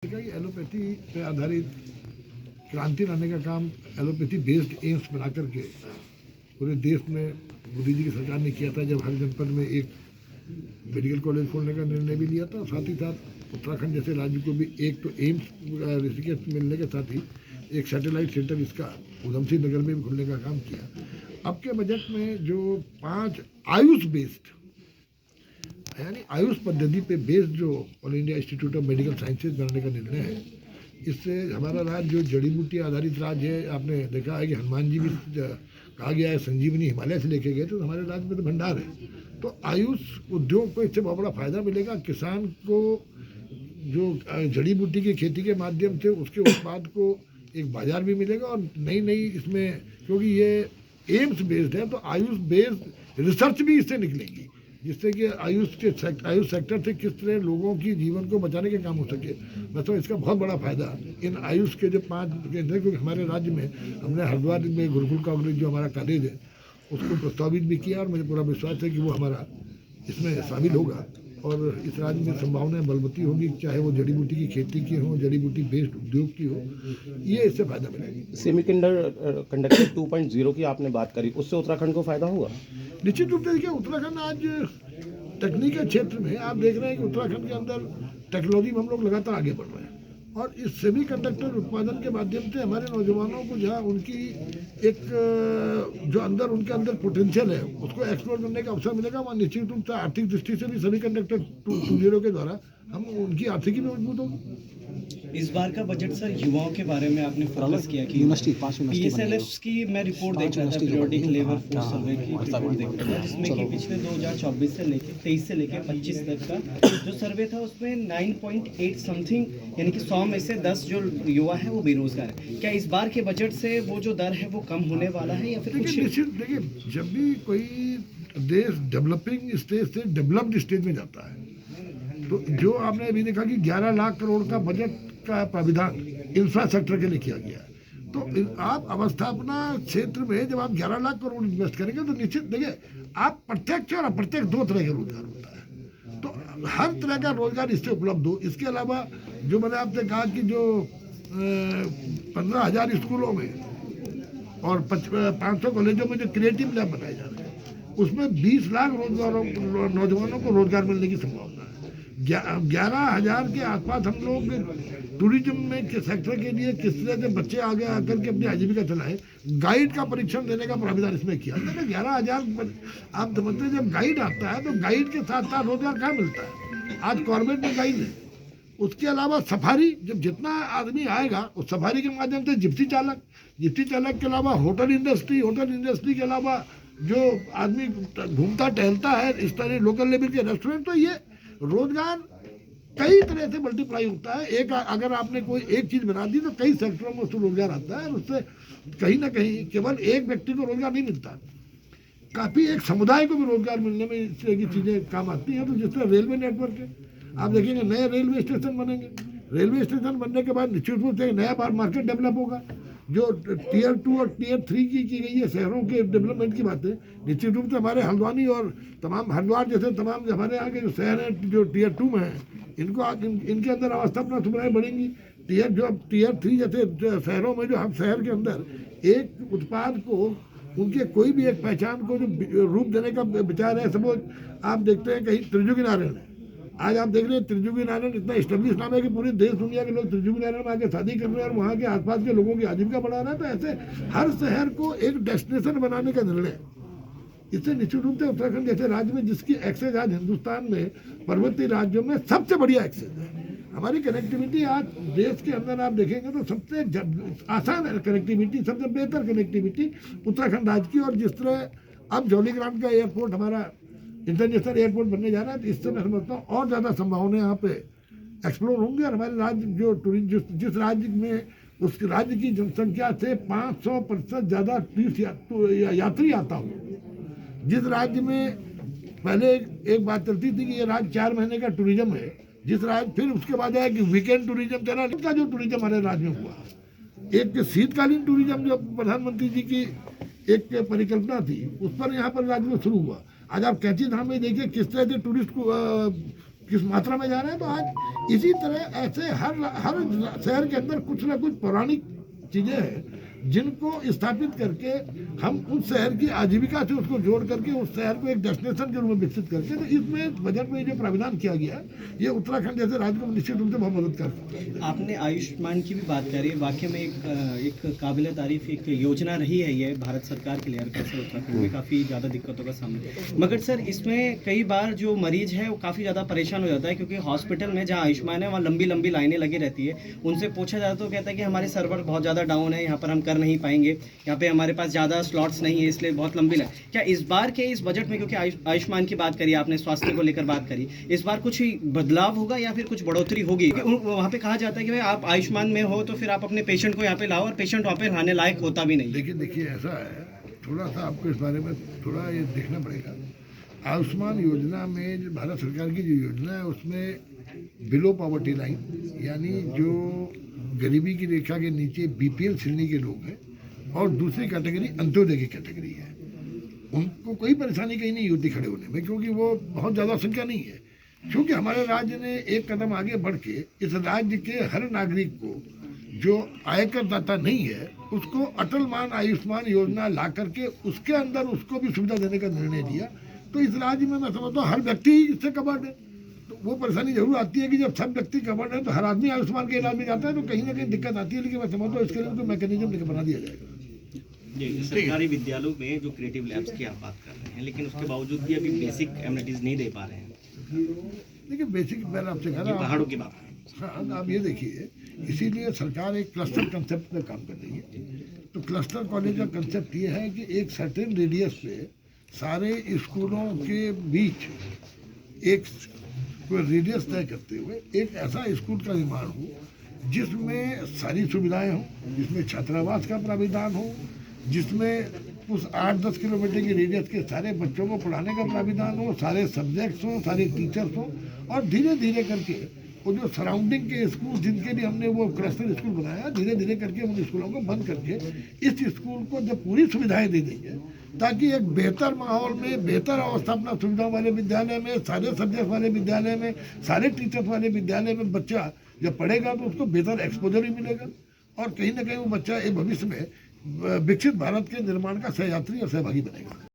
Allopathy पे आधारित क्रांति लाने का काम एलोपैथी बेस्ड एम्स बना करके पूरे देश में मोदी जी की सरकार ने किया था, जब हर जनपद में एक मेडिकल कॉलेज खोलने का निर्णय भी लिया था। साथ ही साथ उत्तराखंड जैसे राज्य को भी एक तो एम्स ऋषिकेश मिलने के साथ ही एक सैटेलाइट सेंटर इसका उधमसिंह नगर में भी खुलने का काम किया। अब के बजट में जो 5 आयुष बेस्ड यानी आयुष पद्धति पे बेस्ड जो all India institute of medical sciences बनाने का निर्णय है, इससे हमारा राज्य जो जड़ी बूटी आधारित राज्य है, आपने देखा है कि हनुमान जी भी कहा गया है संजीवनी हिमालय से लेके गए, तो हमारे राज्य में तो भंडार है। तो आयुष उद्योग को इससे बहुत बड़ा फायदा मिलेगा। किसान को जो जड़ी बूटी की खेती के माध्यम से उसके उत्पाद को एक बाजार भी मिलेगा और नई नई इसमें, क्योंकि ये एम्स बेस्ड है तो आयुष बेस्ड रिसर्च भी इससे निकलेगी, जिससे कि आयुष सेक्टर से किस तरह लोगों की जीवन को बचाने के काम हो सके। मैं तो इसका बहुत बड़ा फायदा इन आयुष के जो 5 केंद्र हैं, क्योंकि हमारे राज्य में हमने हरिद्वार में गुरुकुल कॉलेज जो हमारा कॉलेज है उसको प्रस्तावित भी किया और मुझे पूरा विश्वास है कि वो हमारा इसमें शामिल होगा और इस राज्य में संभावनाएं बलवती होगी, चाहे वो जड़ी बूटी की खेती की हो, जड़ी बूटी बेस्ड उद्योग की हो, ये इससे फायदा मिलेगा। सेमीकंडक्टर 2.0 की आपने बात करी, उससे उत्तराखंड को फायदा होगा? निश्चित रूप से देखिए, उत्तराखंड आज तकनीक के क्षेत्र में आप देख रहे हैं कि उत्तराखंड के अंदर टेक्नोलॉजी में हम लोग लगातार आगे बढ़ रहे हैं और इस सेमीकंडक्टर उत्पादन के माध्यम से हमारे नौजवानों को जहाँ उनकी एक जो उनके अंदर पोटेंशियल है उसको एक्सप्लोर करने का अवसर मिलेगा। वहाँ निश्चित रूप से आर्थिक दृष्टि से भी सेमीकंडक्टर 2.0 के द्वारा हम उनकी आर्थिकी भी मजबूत होगी। इस बार का बजट सर युवाओं के बारे में आपने फोकस किया कि PSLF की मैं रिपोर्ट देख रहा था, पीरियोडिक लेबर फोर्स सर्वे की रिपोर्ट देख रहा था, जिसमें कि पिछले 2024 से लेके 23 से लेके 25 तक का जो सर्वे था उसमें 9.8 समथिंग यानी कि 100 में से 10 जो युवा है वो बेरोजगार है। क्या इस बार के बजट से वो जो दर है वो कम होने वाला है या फिर कुछ? देखिए, जब भी कोई देश डेवलपिंग स्टेज से डेवलप्ड स्टेज में जाता है तो जो आपने अभी देखा कि 11 लाख करोड़ का बजट का प्राविधान इंफ्रास्ट्रक्चर के लिए किया गया है, तो आप अवस्थापना क्षेत्र में जब आप 11 लाख करोड़ इन्वेस्ट करेंगे तो निश्चित देखिए आप प्रत्यक्ष और अप्रत्यक्ष 2 तरह का रोजगार होता है, तो हर तरह का रोजगार इससे उपलब्ध हो। इसके अलावा जो मैंने आपसे कहा कि जो 15,000 स्कूलों में और 500 कॉलेजों में जो क्रिएटिव लैब बनाए जा रहे हैं उसमें 20 लाख नौजवानों को रोजगार मिलने की संभावना है। 11,000 के आसपास हम लोग टूरिज्म में के सेक्टर के लिए किस तरह से बच्चे आगे आकर के अपनी आजीविका चलाएं, गाइड का परीक्षण देने का प्रावधान इसमें किया। 11,000 आप समझते हैं, जब गाइड आता है तो गाइड के साथ साथ रोजगार कहाँ मिलता है? आज कॉर्पोरेट में गाइड है, उसके अलावा सफारी, जब जितना आदमी आएगा उस सफारी के माध्यम से जिप्सी चालक के अलावा होटल इंडस्ट्री के अलावा जो आदमी घूमता टहलता है, इस तरह लोकल लेवल के रेस्टोरेंट, तो ये रोजगार कई तरह से मल्टीप्लाई होता है। एक अगर आपने कोई एक चीज़ बना दी तो कई सेक्टरों में उसको रोजगार आता है और उससे कहीं ना कहीं केवल एक व्यक्ति को रोजगार नहीं मिलता, काफ़ी एक समुदाय को भी रोजगार मिलने में इस तरह की चीज़ें काम आती हैं। तो जिस तरह रेलवे नेटवर्क है, आप देखेंगे नए रेलवे स्टेशन बनेंगे, रेलवे स्टेशन बनने के बाद निश्चित रूप से एक नया मार्केट डेवलप होगा। जो टियर 2 और टियर 3 की गई है शहरों के डेवलपमेंट की बातें, निश्चित रूप से हमारे हल्द्वानी और तमाम हरिद्वार जैसे तमाम हमारे यहाँ के जो शहर हैं जो टियर 2 में हैं, इनके अंदर अवस्थापना सुविधाएं बढ़ेंगी। टियर 3 जैसे शहरों में जो हम शहर के अंदर एक उत्पाद को उनके कोई भी एक पहचान को जो रूप देने का विचार है। सपोज आप देखते हैं कहीं त्रिजुगी नारायण है, आज आप देख रहे हैं त्रिजुगी नारायण इतना एस्टेब्लिश नाम है कि पूरे देश दुनिया के लोग त्रिजुगी नारायण में आके शादी कर रहे हैं और वहाँ के आसपास के लोगों की आजीविका बढ़ा रहे हैं। तो ऐसे हर शहर को एक डेस्टिनेशन बनाने का निर्णय, इससे निश्चित रूप से उत्तराखंड जैसे राज्य में जिसकी एक्सेस आज हिंदुस्तान में पर्वतीय राज्यों में सबसे बढ़िया एक्सेस है। हमारी कनेक्टिविटी आज देश के अंदर आप देखेंगे तो सबसे आसान कनेक्टिविटी, सबसे बेहतर कनेक्टिविटी उत्तराखंड राज्य की। और जिस तरह अब जौलीग्रांट का एयरपोर्ट हमारा इंटरनेशनल एयरपोर्ट बनने जा रहा है, तो इससे मैं समझता हूँ और ज़्यादा संभावनाएं यहाँ पे एक्सप्लोर होंगी और हमारे राज्य जिस राज्य में उस राज्य की जनसंख्या से 500% ज़्यादा तीर्थ यात्री आता हो, जिस राज्य में पहले एक बात चलती थी कि ये राज्य 4 महीने का टूरिज्म है, जिस राज्य फिर उसके बाद आया कि वीकेंड टूरिज्म चला, का जो टूरिज्म हमारे राज्य में हुआ, एक शीतकालीन टूरिज्म जो प्रधानमंत्री जी की एक परिकल्पना थी उस पर यहाँ पर राज्य में शुरू हुआ। आज आप कैंची धाम में देखिए किस तरह से किस मात्रा में जा रहे हैं। तो आज इसी तरह ऐसे हर शहर के अंदर कुछ ना कुछ पौराणिक चीजें हैं जिनको स्थापित करके हम उस शहर की आजीविका से उसको जोड़ करके उस शहर को एक डेस्टिनेशन के रूप में विकसित करके, तो इसमें बजट में जो प्राविधान किया गया है ये उत्तराखंड जैसे राज्य को निश्चित रूप से बहुत मदद कर सकता है। आपने आयुष्मान की भी बात करी, वाकई में एक काबिल तारीफ एक योजना रही है ये भारत सरकार के लिए, खासकर उत्तराखंड में काफ़ी ज़्यादा दिक्कतों का सामना। मगर सर इसमें कई बार जो मरीज है वो काफ़ी ज़्यादा परेशान हो जाता है, क्योंकि हॉस्पिटल में जहाँ आयुष्मान है वहाँ लंबी लंबी लाइनें लगी रहती है। उनसे पूछा जाता तो कहता है कि हमारे सर्वर बहुत ज़्यादा डाउन है, यहाँ पर हम कर नहीं पाएंगे, यहाँ पे हमारे पास ज़्यादा स्लॉट्स नहीं है, इसलिए बहुत लंबी लाइन। क्या इस बार के इस बजट में, क्योंकि आयुष्मान की बात करी आपने, स्वास्थ्य को लेकर बात करी, इस बार कुछ बदलाव होगा या फिर कुछ बढ़ोतरी होगी? वहाँ पे कहा जाता है कि भाई आप आयुष्मान में हो तो फिर आप अपने पेशेंट को यहाँ पे लाओ, और पेशेंट वहाँ पे लाने लायक होता भी नहीं। देखिए ऐसा है, थोड़ा सा आपको इस बारे में थोड़ा ये देखना पड़ेगा। आयुष्मान योजना में जो भारत सरकार की जो योजना है उसमें बिलो पॉवर्टी लाइन, यानी जो गरीबी की रेखा के नीचे बीपीएल श्रेणी के लोग हैं और दूसरी कैटेगरी अंत्योदय की कैटेगरी है, उनको कोई परेशानी कहीं नहीं होती खड़े होने में, क्योंकि वो बहुत ज़्यादा संख्या नहीं है। क्योंकि हमारे राज्य ने एक कदम आगे बढ़ के इस राज्य के हर नागरिक को जो आयकर दाता नहीं है उसको अटल मान आयुष्मान योजना ला करके उसके अंदर उसको भी सुविधा देने का निर्णय लिया। तो इस राज्य में मैं समझता हूँ हर व्यक्ति इससे कवर्ड है। तो वो परेशानी जरूर आती है कि जब सब व्यक्ति कवर्ड है तो हर आदमी आयुष्मान के इलाज में जाता है, तो कहीं ना कहीं दिक्कत आती है। लेकिन मैं समझता हूँ इसके लिए तो मैकेनिज्म लेकर बना दिया जाएगा। सरकारी विद्यालयों में जो क्रिएटिव लैब्स की आप बात कर रहे हैं, लेकिन उसके बावजूद भी अभी बेसिक एमिनिटीज नहीं दे पा रहे हैं। देखिए बेसिक मैंने आपसे कहा पहाड़ों की बात है। हाँ, आप ये देखिए, इसीलिए सरकार एक क्लस्टर कंसेप्ट पे काम कर रही है। तो क्लस्टर कॉलेज का कंसेप्ट ये है कि एक सर्टेन रेडियस पे सारे स्कूलों के बीच एक रेडियस तय करते हुए एक ऐसा स्कूल का निर्माण हो जिसमें सारी सुविधाएं हों, जिसमें छात्रावास का प्राविधान हो, जिसमें उस 8-10 किलोमीटर की रेडियस के सारे बच्चों को पढ़ाने का प्राविधान हो, सारे सब्जेक्ट्स हों, सारे टीचर्स हों, और धीरे धीरे करके वो जो सराउंडिंग के स्कूल जिनके लिए हमने वो क्लस्टर स्कूल बनाया, धीरे धीरे करके उन स्कूलों को बंद करके इस स्कूल को जब पूरी सुविधाएं दे देंगे, ताकि एक बेहतर माहौल में, बेहतर अवस्थापना सुविधाओं वाले विद्यालय में, सारे सब्जेक्ट वाले विद्यालय में, सारे टीचर्स वाले विद्यालय में बच्चा जब पढ़ेगा तो उसको बेहतर एक्सपोजर ही मिलेगा, और कहीं ना कहीं वो बच्चा एक भविष्य में विकसित भारत के निर्माण का सहयात्री और सहभागी बनेगा।